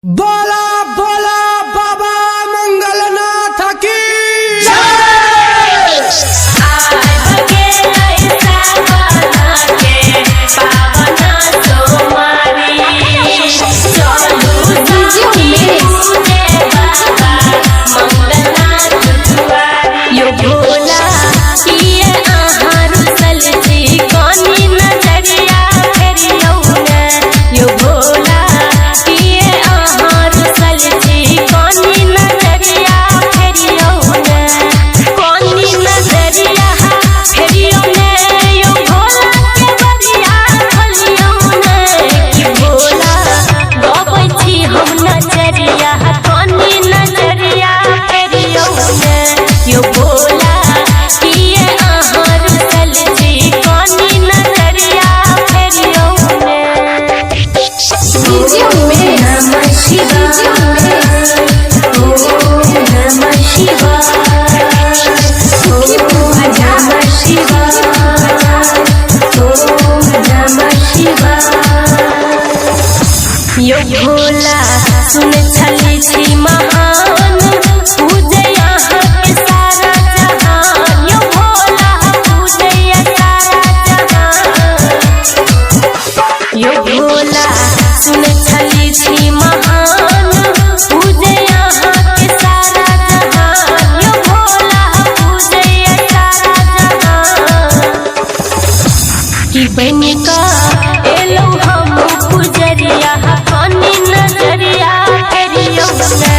बोला बोला बाबा मंगलनाथ की यो भोला सुन छली छी महान पूजे यहाँ के सारा जहान। यो भोला पूजे सारा जहान। यो भोला सुन छली छी महान पूजे यहाँ के सारा जहान। यो भोला पूजे सारा जहान। कि बन का एलो हम पुजरिया कनी नजरिया करियो ने।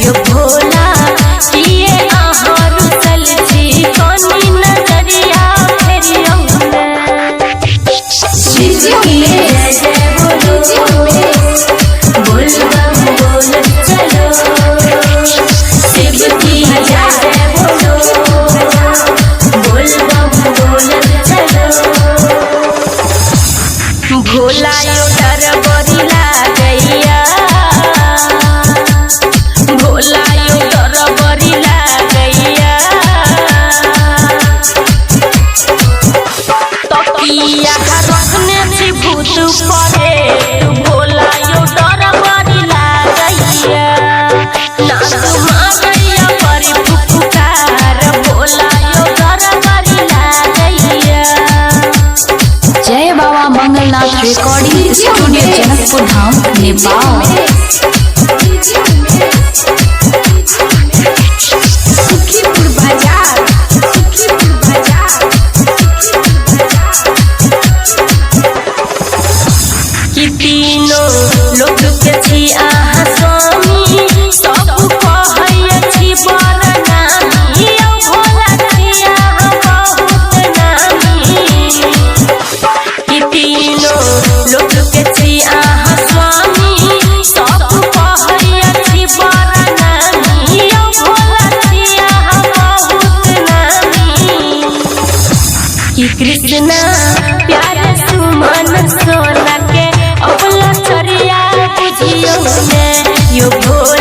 यो भोला किए आहार चल छी कनी नजरिया करियो ने। जय जय बोलो बोल बम बोल चलो शिव की जय जय बोलो बोल बम बोल चलो। भोला यो डर बड़ी लागैया भोला यो डर बड़ी लागैया। तकिया रखने छी भूत पड़े भोला यो डर बड़ी लागैया। नाच मारैया बड़ी फुफकार भोला यो डर बड़ी लागैया। जय बाबा मंगलनाथ रिकॉर्डिंग स्टूडियो जनकपुर धाम नेपाल। कि तीनों लोक के छी आहा स्वामी सब कहै छी बड़ नामी। यो भोला छी आहा बहुत नामी। कि तीनों लोक के छी आहा स्वामी सब कहै छी बड़ नामी। यो भोला छी आहा बहुत नामी। कि कृष्णा प्यारे सुमन सोना के अबला चरिया बुझियो ने। यो भोला